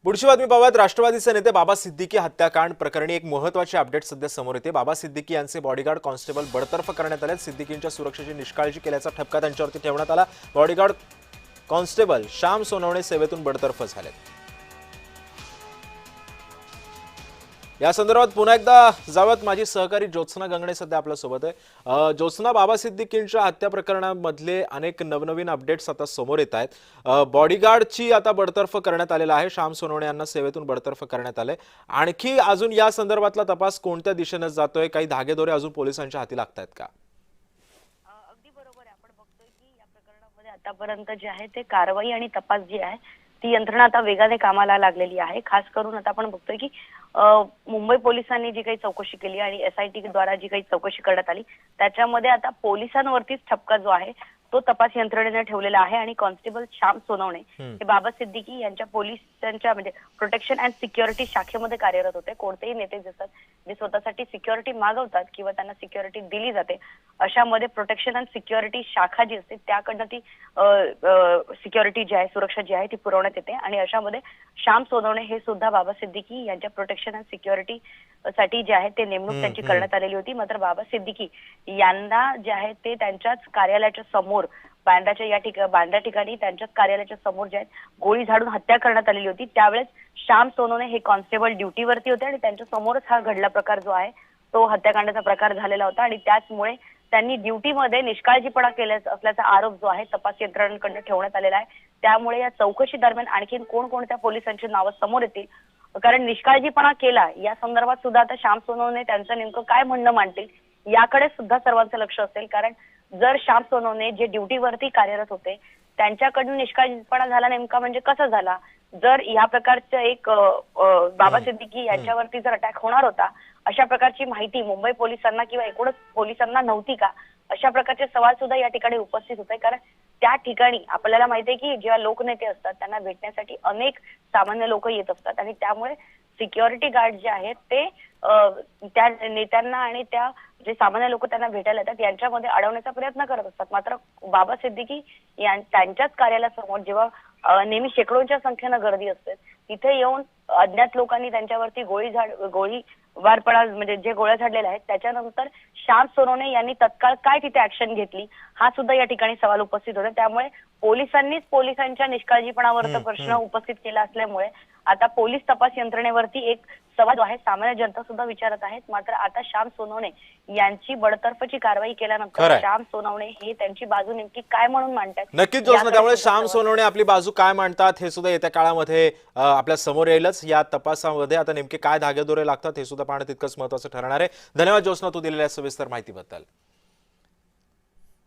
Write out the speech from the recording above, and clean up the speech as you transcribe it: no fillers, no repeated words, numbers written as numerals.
पुढची बातमी पाहूयात। राष्ट्रवादीचे नेते बाबा सिद्दीकी हत्याकांड प्रकरणी एक महत्त्वाची अपडेट सध्या समोर येते। बाबा सिद्दीकी यांचे बॉडीगार्ड कॉन्स्टेबल बडतर्फ करण्यात आले। सिद्दीकींच्या सुरक्षेची निष्काळजी केल्याचा ठपका त्यांच्यावरती ठेवण्यात आला। बॉडीगार्ड कॉन्स्टेबल श्याम सोनवणे सेवेतून बडतर्फ झाले। या संदर्भात पुन्हा एकदा जाऊयात। माझी सहकारी ज्योत्सना गंगणे सध्या आपल्या सोबत आहे। ज्योत्सना, बाबा सिद्दीकींच्या हत्या प्रकरणामधले अनेक नवनवीन अपडेट्स आता समोर येत आहेत। बॉडीगार्डची आता बडतर्फ करण्यात आलेला आहे। श्याम सोनवणे यांना सेवेतून बडतर्फ करण्यात आले। आणखी अजून या संदर्भातला तपास कोणत्या दिशेने जातोय? काही धागेदोरे अजून पोलिसांच्या हाती लागतायत का? अगदी बरोबर आहे। आपण बघतोय की या प्रकरणामध्ये आतापर्यंत जे आहे ते कारवाई आणि तपास जी आहे ती यंत्रणा आता वेगाने कामाला लागलेली आहे। खास करून आता आपण बघतोय की मुंबई पोलिसांनी जी काही चौकशी केली आणि SIT द्वारा जी काही चौकशी करण्यात आली त्याच्यामध्ये आता पोलिसांवरतीच ठपका जो आहे तो तपास यंत्रणेने ठेवलेला आहे। आणि कॉन्स्टेबल श्याम सोनवणे हे बाबा सिद्दीकी यांच्या पोलिसांच्या म्हणजे प्रोटेक्शन अँड सिक्युरिटी शाखेमध्ये कार्यरत होते। कोणतेही नेते जसं जे स्वतःसाठी सिक्युरिटी मागवतात किंवा त्यांना सिक्युरिटी दिली जाते अशामध्ये प्रोटेक्शन अँड सिक्युरिटी शाखा जी असते त्याकडनं ती सिक्युरिटी जी आहे, सुरक्षा जी आहे ती पुरवण्यात येते। आणि अशामध्ये श्याम सोनवणे हे सुद्धा बाबा सिद्दीकी यांच्या प्रोटेक्शन अँड सिक्युरिटी साठी जे आहे ते नेमणूक त्यांची करण्यात आलेली होती। मात्र बाबा सिद्दीकी यांना जे आहे ते त्यांच्याच कार्यालयाच्या समोर बांद्रा ठिकाणी त्यांच्याच कार्यालयाच्या समोर जे आहेत गोळी झाडून हत्या करण्यात आलेली होती। त्यावेळेस श्याम सोनवणे हे कॉन्स्टेबल ड्युटीवरती होते आणि त्यांच्या समोरच हा घडला प्रकार जो आहे तो हत्याकांडाचा प्रकार झालेला होता। आणि त्याचमुळे त्यांनी ड्युटीमध्ये निष्काळजीपणा केला असल्याचा आरोप जो आहे तपास यंत्रणांकडून ठेवण्यात आलेला आहे। त्यामुळे या चौकशी दरम्यान आणखी कोणकोणत्या पोलिसांची नावं समोर येतील, कारण निष्काळजीपणा केला या संदर्भात सुद्धा आता श्याम सोनवणे त्यांचं नेमकं काय म्हणणं मांडतील याकडे सुद्धा सर्वांचं लक्ष असेल। कारण जर श्याम सोनवणे जे ड्युटीवरती कार्यरत होते त्यांच्याकडून निष्काळजीपणा झाला नेमका म्हणजे कसा झाला, जर या प्रकारचं एक बाबा सिद्दीकी यांच्यावरती जर अटॅक होणार होता अशा प्रकारची माहिती मुंबई पोलिसांना किंवा एकूणच पोलिसांना नव्हती का, अशा प्रकारचे सवाल सुद्धा या ठिकाणी उपस्थित होते। कारण त्या ठिकाणी आपल्याला माहिती आहे की जेव्हा लोकनेते असतात त्यांना भेटण्यासाठी अनेक सामान्य लोक येत असतात आणि त्यामुळे सिक्युरिटी गार्ड जे आहेत ते त्या नेत्यांना आणि त्या जे सामान्य लोक त्यांना भेटायला येतात यांच्यामध्ये अडवण्याचा प्रयत्न करत असतात। मात्र बाबा सिद्दीकी त्यांच्याच कार्यालयासमोर जेव्हा नेहमी शेकडोंच्या संख्येनं गर्दी असते तिथे येऊन अज्ञात लोकांनी त्यांच्यावरती गोळीबारपणा म्हणजे जे गोळ्या झाडलेल्या आहेत त्याच्यानंतर श्याम सोनवणे यांनी तत्काळ काय तिथे ऍक्शन घेतली हा सुद्धा या ठिकाणी सवाल उपस्थित होता। त्यामुळे पोलिसांनीच पोलिसांच्या निष्काळजीपणावरचा प्रश्न उपस्थित केला असल्यामुळे आता पोलीस तपास यंत्रणेवरती एक सवाल आहे सामान्य जनता सुद्धा विचारत आहेत। मात्र आता श्याम सोनवणे यांची बडतर्फची कारवाई केल्यानंतर श्याम सोनवणे हे त्यांची बाजू नेमकी काय म्हणून मांडतात नक्कीच जोसना, त्यामुळे श्याम सोनवणे आपली बाजू काय मांडतात हे सुद्धा येत्या काळामध्ये आपल्या समोर येईलच। या तपासामध्ये आता नेमके काय धागेदोरे लागतात हे सुद्धा पाहणं तितकंच महत्त्वाचं ठरणार आहे। धन्यवाद जोसना, तू दिलेल्या सविस्तर माहितीबद्दल।